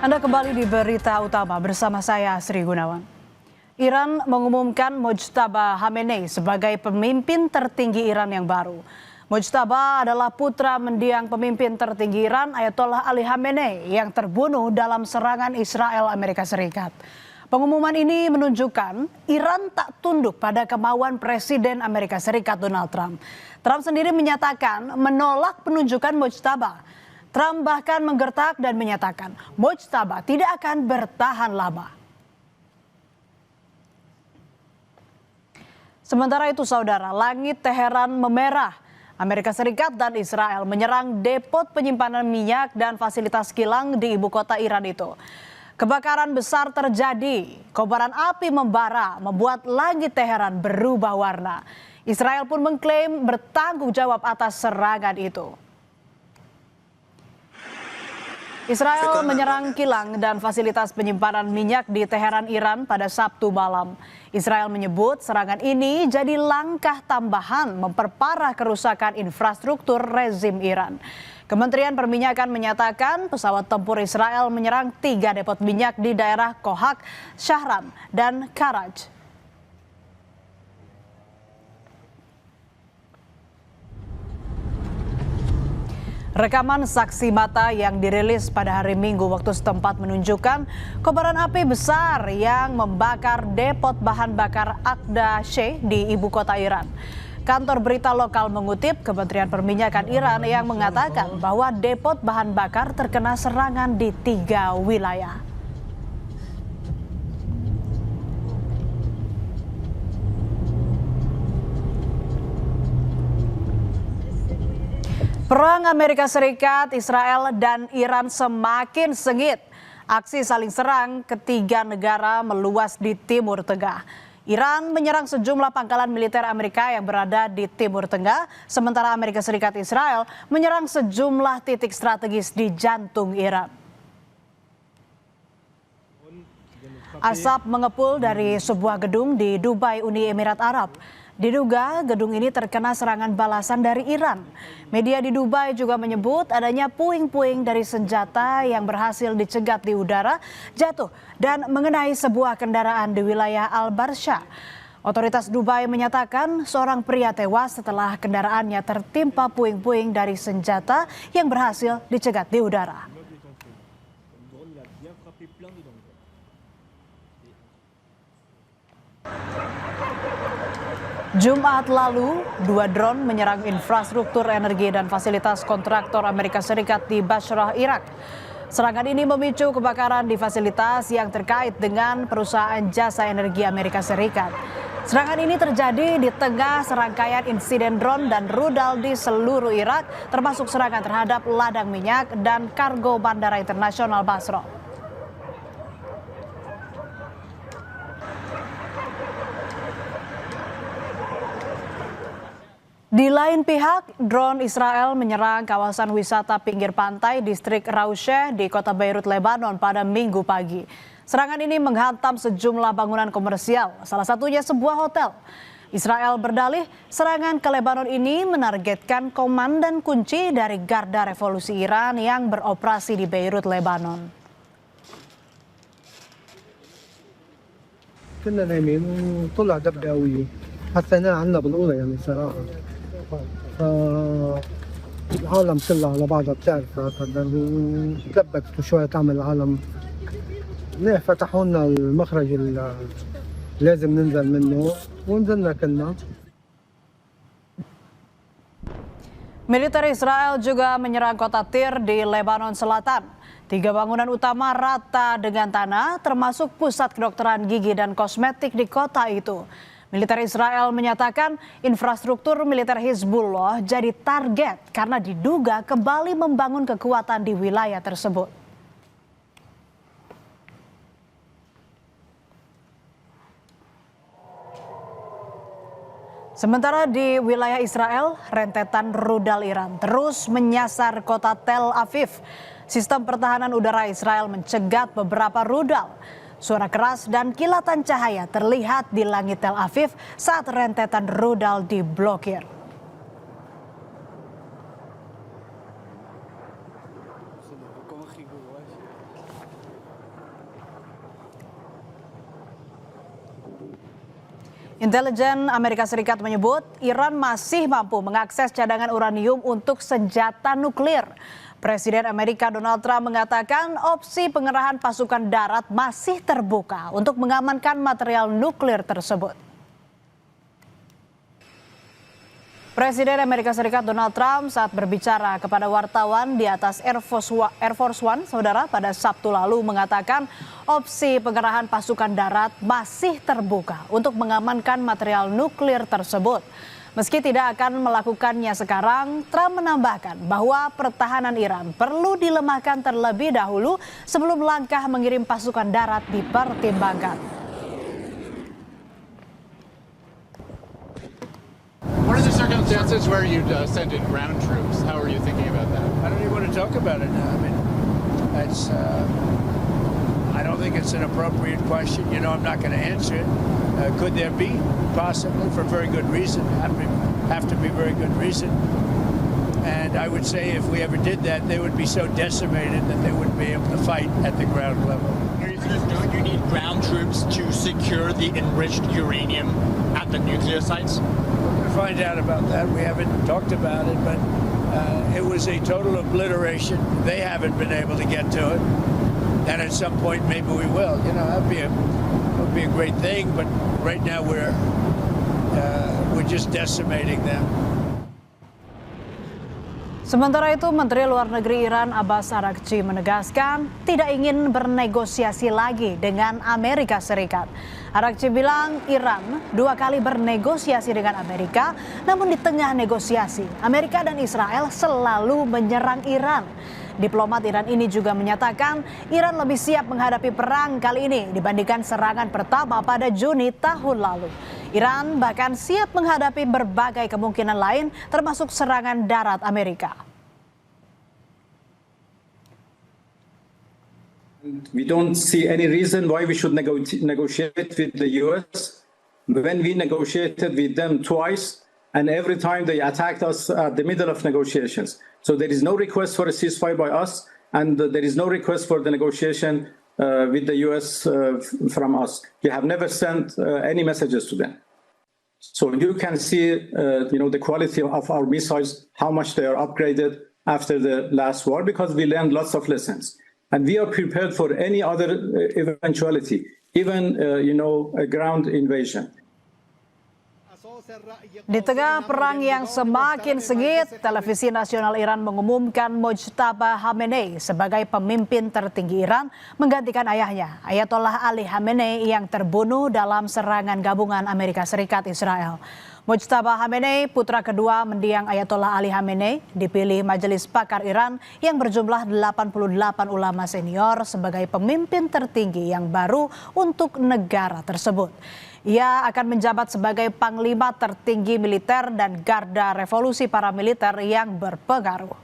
Anda kembali di Berita Utama bersama saya Sri Gunawan. Iran mengumumkan Mojtaba Khamenei sebagai pemimpin tertinggi Iran yang baru. Mojtaba adalah putra mendiang pemimpin tertinggi Iran Ayatollah Ali Khamenei yang terbunuh dalam serangan Israel Amerika Serikat. Pengumuman ini menunjukkan Iran tak tunduk pada kemauan Presiden Amerika Serikat Donald Trump. Trump sendiri menyatakan menolak penunjukan Mojtaba. Trump bahkan menggertak dan menyatakan Mojtaba tidak akan bertahan lama. Sementara itu saudara, langit Teheran memerah. Amerika Serikat dan Israel menyerang depot penyimpanan minyak dan fasilitas kilang di ibu kota Iran itu. Kebakaran besar terjadi, kobaran api membara membuat langit Teheran berubah warna. Israel pun mengklaim bertanggung jawab atas serangan itu. Israel menyerang kilang dan fasilitas penyimpanan minyak di Teheran, Iran pada Sabtu malam. Israel menyebut serangan ini jadi langkah tambahan memperparah kerusakan infrastruktur rezim Iran. Kementerian Perminyakan menyatakan pesawat tempur Israel menyerang 3 depot minyak di daerah Kohak, Shahram, dan Karaj. Rekaman saksi mata yang dirilis pada hari Minggu waktu setempat menunjukkan kobaran api besar yang membakar depot bahan bakar Aqda Sheh di ibu kota Iran. Kantor berita lokal mengutip Kementerian Perminyakan Iran yang mengatakan bahwa depot bahan bakar terkena serangan di 3 wilayah. Perang Amerika Serikat, Israel, dan Iran semakin sengit. Aksi saling serang ketiga negara meluas di Timur Tengah. Iran menyerang sejumlah pangkalan militer Amerika yang berada di Timur Tengah, sementara Amerika Serikat Israel menyerang sejumlah titik strategis di jantung Iran. Asap mengepul dari sebuah gedung di Dubai, Uni Emirat Arab. Diduga gedung ini terkena serangan balasan dari Iran. Media di Dubai juga menyebut adanya puing-puing dari senjata yang berhasil dicegat di udara jatuh dan mengenai sebuah kendaraan di wilayah Al-Barsha. Otoritas Dubai menyatakan seorang pria tewas setelah kendaraannya tertimpa puing-puing dari senjata yang berhasil dicegat di udara. Jumat lalu, 2 drone menyerang infrastruktur energi dan fasilitas kontraktor Amerika Serikat di Basrah, Irak. Serangan ini memicu kebakaran di fasilitas yang terkait dengan perusahaan jasa energi Amerika Serikat. Serangan ini terjadi di tengah serangkaian insiden drone dan rudal di seluruh Irak, termasuk serangan terhadap ladang minyak dan kargo Bandara Internasional Basra. Di lain pihak, drone Israel menyerang kawasan wisata pinggir pantai distrik Rausheh di kota Beirut, Lebanon pada Minggu pagi. Serangan ini menghantam sejumlah bangunan komersial, salah satunya sebuah hotel. Israel berdalih serangan ke Lebanon ini menargetkan komandan kunci dari Garda Revolusi Iran yang beroperasi di Beirut, Lebanon. كنا نايمين وطلع دبداوية حسيناها عنا بالأوضة يعني صراحة فالعالم كلها على بعضها بتعرف تلبكت شوية تعمل العالم ليه فتحوا لنا المخرج اللي لازم ننزل منه ونزلنا كلنا. Militer Israel juga menyerang kota Tir di Lebanon Selatan. 3 bangunan utama rata dengan tanah, termasuk pusat kedokteran gigi dan kosmetik di kota itu. Militer Israel menyatakan infrastruktur militer Hizbullah jadi target karena diduga kembali membangun kekuatan di wilayah tersebut. Sementara di wilayah Israel, rentetan rudal Iran terus menyasar kota Tel Aviv. Sistem pertahanan udara Israel mencegat beberapa rudal. Suara keras dan kilatan cahaya terlihat di langit Tel Aviv saat rentetan rudal diblokir. Intelijen Amerika Serikat menyebut Iran masih mampu mengakses cadangan uranium untuk senjata nuklir. Presiden Amerika Donald Trump mengatakan opsi pengerahan pasukan darat masih terbuka untuk mengamankan material nuklir tersebut. Presiden Amerika Serikat Donald Trump saat berbicara kepada wartawan di atas Air Force One, saudara, pada Sabtu lalu mengatakan opsi pengerahan pasukan darat masih terbuka untuk mengamankan material nuklir tersebut. Meski tidak akan melakukannya sekarang, Trump menambahkan bahwa pertahanan Iran perlu dilemahkan terlebih dahulu sebelum langkah mengirim pasukan darat dipertimbangkan. What are the circumstances where you'd send in ground troops? How are you thinking about that? I don't even want to talk about it now. I mean, that's. I don't think it's an appropriate question. You know, I'm not going to answer it. Could there be? Possibly, for very good reason. Have to be very good reason. And I would say if we ever did that, they would be so decimated that they wouldn't be able to fight at the ground level. Don't you need ground troops to secure the enriched uranium at the nuclear sites? We'll find out about that. We haven't talked about it, but it was a total obliteration. They haven't been able to get to it. And at some point, maybe we will. You know, that would be a great thing. But right now, we're just decimating them. Sementara itu, Menteri Luar Negeri Iran Abbas Araghchi menegaskan tidak ingin bernegosiasi lagi dengan Amerika Serikat. Araghchi bilang Iran 2 kali bernegosiasi dengan Amerika, namun di tengah negosiasi, Amerika dan Israel selalu menyerang Iran. Diplomat Iran ini juga menyatakan Iran lebih siap menghadapi perang kali ini dibandingkan serangan pertama pada Juni tahun lalu. Iran bahkan siap menghadapi berbagai kemungkinan lain termasuk serangan darat Amerika. We don't see any reason why we should negotiate with the US when we negotiated with them twice, and every time they attacked us at the middle of negotiations. So there is no request for a ceasefire by us, and there is no request for the negotiation with the US from us. We have never sent any messages to them. So you can see, the quality of our missiles, how much they are upgraded after the last war, because we learned lots of lessons. And we are prepared for any other eventuality, even, a ground invasion. Di tengah perang yang semakin sengit, televisi nasional Iran mengumumkan Mojtaba Khamenei sebagai pemimpin tertinggi Iran menggantikan ayahnya, Ayatollah Ali Khamenei yang terbunuh dalam serangan gabungan Amerika Serikat Israel. Mojtaba Khamenei, putra kedua mendiang Ayatollah Ali Khamenei, dipilih Majelis Pakar Iran yang berjumlah 88 ulama senior sebagai pemimpin tertinggi yang baru untuk negara tersebut. Ia akan menjabat sebagai panglima tertinggi militer dan garda revolusi paramiliter yang berpengaruh.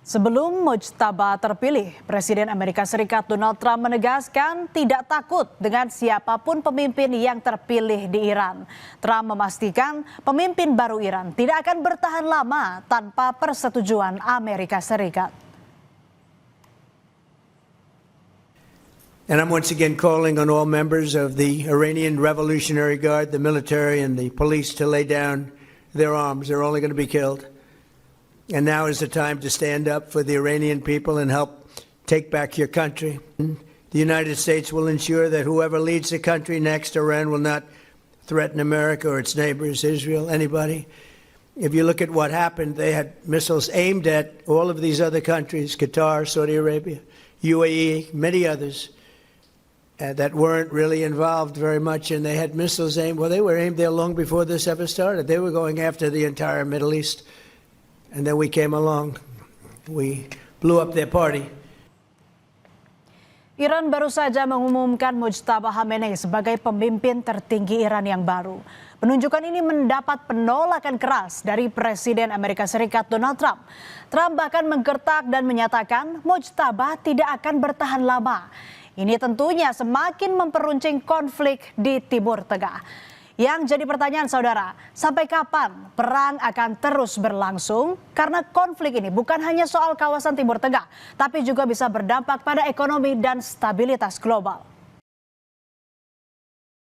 Sebelum Mojtaba terpilih, Presiden Amerika Serikat Donald Trump menegaskan tidak takut dengan siapapun pemimpin yang terpilih di Iran. Trump memastikan pemimpin baru Iran tidak akan bertahan lama tanpa persetujuan Amerika Serikat. And I'm once again calling on all members of the Iranian Revolutionary Guard, the military and the police to lay down their arms. They're only going to be killed. And now is the time to stand up for the Iranian people and help take back your country. The United States will ensure that whoever leads the country next, Iran will not threaten America or its neighbors, Israel, anybody. If you look at what happened, they had missiles aimed at all of these other countries, Qatar, Saudi Arabia, UAE, many others. That weren't really involved very much, and they had missiles aimed. Well, they were aimed there long before this ever started. They were going after the entire Middle East, and then we came along. We blew up their party. Iran baru saja mengumumkan Mojtaba Khamenei sebagai pemimpin tertinggi Iran yang baru. Penunjukan ini mendapat penolakan keras dari Presiden Amerika Serikat Donald Trump. Trump bahkan menggertak dan menyatakan Mojtaba tidak akan bertahan lama. Ini tentunya semakin memperuncing konflik di Timur Tengah. Yang jadi pertanyaan saudara, sampai kapan perang akan terus berlangsung? Karena konflik ini bukan hanya soal kawasan Timur Tengah, tapi juga bisa berdampak pada ekonomi dan stabilitas global.